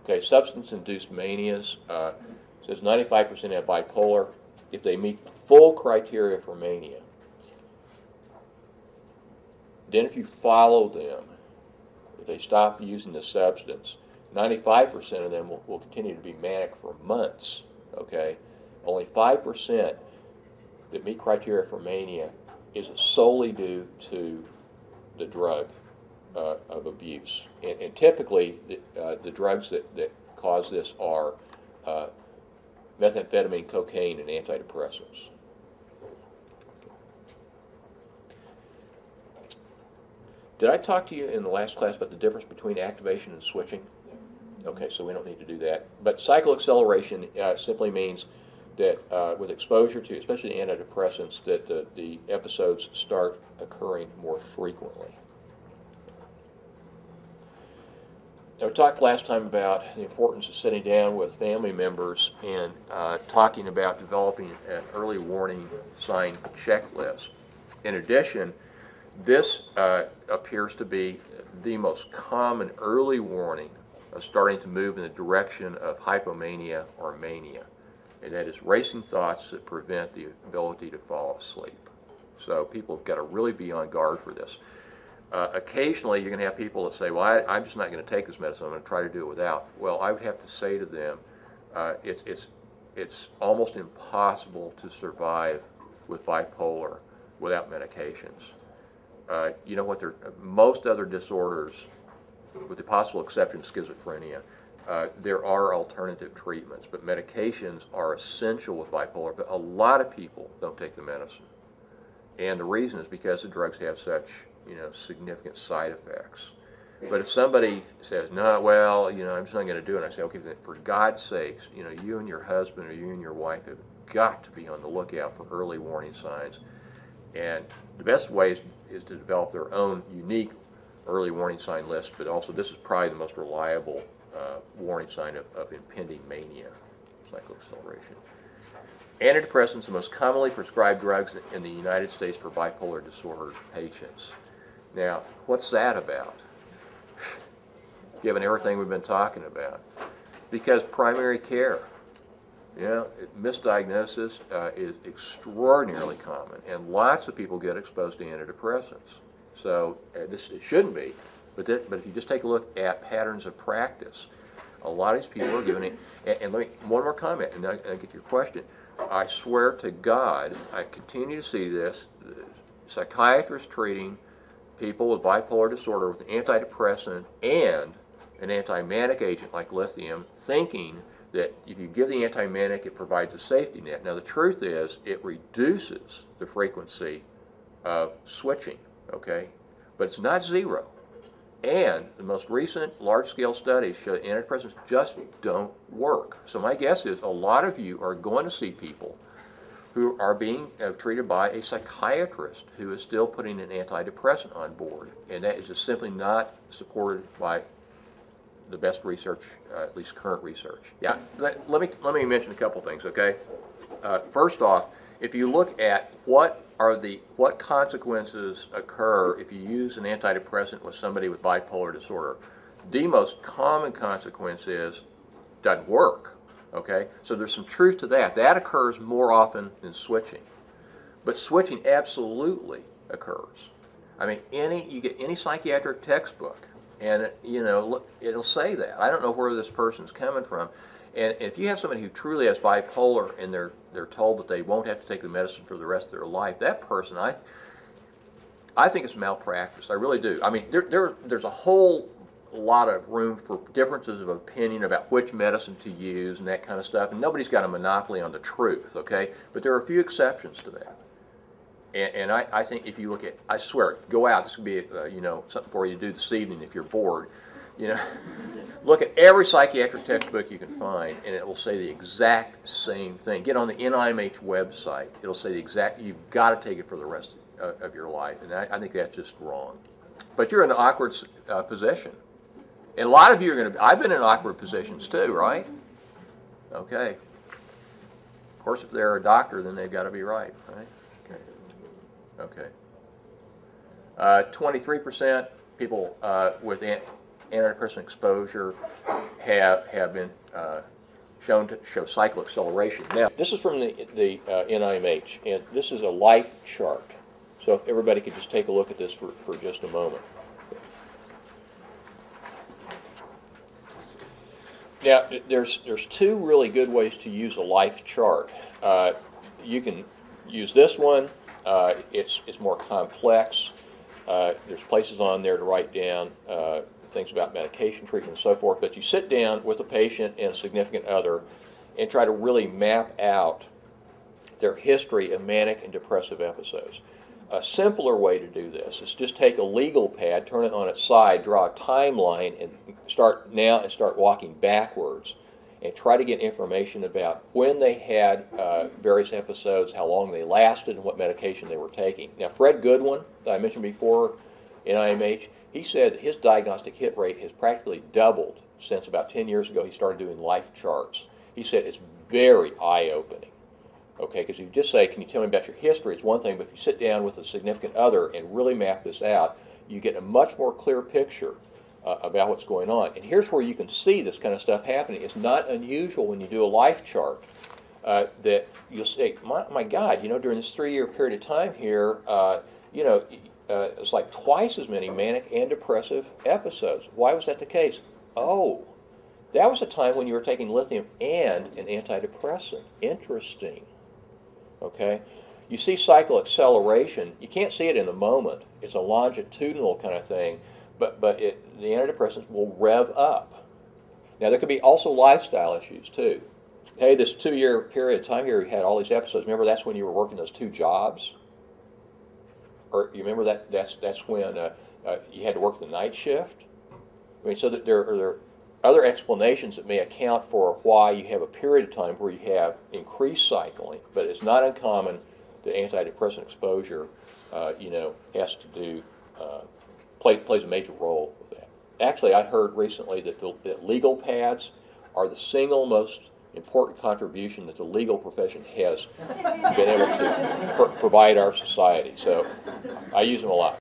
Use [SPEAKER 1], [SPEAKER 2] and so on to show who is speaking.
[SPEAKER 1] Okay, substance-induced manias, says 95% have bipolar if they meet full criteria for mania. Then if you follow them, if they stop using the substance, 95% of them will continue to be manic for months, okay? Only 5% that meet criteria for mania is solely due to the drug of abuse. And typically, the drugs that cause this are methamphetamine, cocaine, and antidepressants. Did I talk to you in the last class about the difference between activation and switching? Okay, so we don't need to do that. But cycle acceleration simply means that with exposure to, especially antidepressants, that the episodes start occurring more frequently. Now, we talked last time about the importance of sitting down with family members and talking about developing an early warning sign checklist. In addition, this appears to be the most common early warning of starting to move in the direction of hypomania or mania, and that is racing thoughts that prevent the ability to fall asleep. So people have got to really be on guard for this. Occasionally, you're going to have people that say, well, I'm just not going to take this medicine. I'm going to try to do it without. Well, I would have to say to them, it's almost impossible to survive with bipolar without medications. You know what? Most other disorders, with the possible exception of schizophrenia, there are alternative treatments, but medications are essential with bipolar. But a lot of people don't take the medicine, and the reason is because the drugs have such significant side effects. But if somebody says, no, well, I'm just not going to do it, I say, okay, then for God's sakes, you and your husband or you and your wife have got to be on the lookout for early warning signs. And the best way is to develop their own unique early warning sign list, but also this is probably the most reliable warning sign of impending mania, cycle acceleration. Antidepressants are the most commonly prescribed drugs in the United States for bipolar disorder patients. Now, what's that about? Given everything we've been talking about. Because primary care, misdiagnosis is extraordinarily common, and lots of people get exposed to antidepressants. So it shouldn't be, but if you just take a look at patterns of practice, a lot of these people are giving it. And let me one more comment, and I'll get to your question. I swear to God, I continue to see this: psychiatrists treating people with bipolar disorder with an antidepressant and an anti-manic agent like lithium, thinking that if you give the anti-manic, it provides a safety net. Now, the truth is, it reduces the frequency of switching, okay? But it's not zero. And the most recent large-scale studies show that antidepressants just don't work. So my guess is a lot of you are going to see people who are being treated by a psychiatrist who is still putting an antidepressant on board. And that is just simply not supported by the best research, at least current research. Yeah, let me mention a couple things, okay? First off, if you look at what consequences occur if you use an antidepressant with somebody with bipolar disorder, the most common consequence is doesn't work. Okay, so there's some truth to that. That occurs more often than switching, but switching absolutely occurs. I mean, you get any psychiatric textbook, and it'll say that. I don't know where this person's coming from, and if you have somebody who truly has bipolar and they're told that they won't have to take the medicine for the rest of their life, that person, I think it's malpractice. I really do. I mean, there's a whole lot of room for differences of opinion about which medicine to use and that kind of stuff, and nobody's got a monopoly on the truth, okay? But there are a few exceptions to that. And I think if you look at, I swear, go out, this could be something for you to do this evening if you're bored. Look at every psychiatric textbook you can find, and it will say the exact same thing. Get on the NIMH website. It'll say the exact, you've got to take it for the rest of your life, and I think that's just wrong. But you're in an awkward position. And a lot of you are going to, I've been in awkward positions too, right? Okay. Of course, if they're a doctor, then they've got to be right, Okay. 23% people with antidepressant exposure have been shown to show cycle acceleration. Now, this is from the NIMH, and this is a life chart. So if everybody could just take a look at this for just a moment. Now, there's two really good ways to use a life chart. You can use this one. It's more complex. There's places on there to write down things about medication treatment and so forth, but you sit down with a patient and a significant other and try to really map out their history of manic and depressive episodes. A simpler way to do this is just take a legal pad, turn it on its side, draw a timeline, and start walking backwards and try to get information about when they had various episodes, how long they lasted, and what medication they were taking. Now, Fred Goodwin, that I mentioned before in IMH, he said his diagnostic hit rate has practically doubled since about 10 years ago he started doing life charts. He said it's very eye-opening. Okay, because you just say, can you tell me about your history? It's one thing, but if you sit down with a significant other and really map this out, you get a much more clear picture about what's going on. And here's where you can see this kind of stuff happening. It's not unusual when you do a life chart that you'll say, my God, during this 3-year period of time here, it's like twice as many manic and depressive episodes. Why was that the case? Oh, that was a time when you were taking lithium and an antidepressant. Interesting. Okay? You see cycle acceleration. You can't see it in a moment. It's a longitudinal kind of thing, but the antidepressants will rev up. Now, there could be also lifestyle issues, too. Hey, this 2-year period of time here, you had all these episodes. Remember, that's when you were working those 2 jobs? Or you remember that's when you had to work the night shift? I mean, so that there are other explanations that may account for why you have a period of time where you have increased cycling, but it's not uncommon that antidepressant exposure, has to do, plays a major role with that. Actually, I heard recently that legal pads are the single most important contribution that the legal profession has been able to provide our society. So I use them a lot.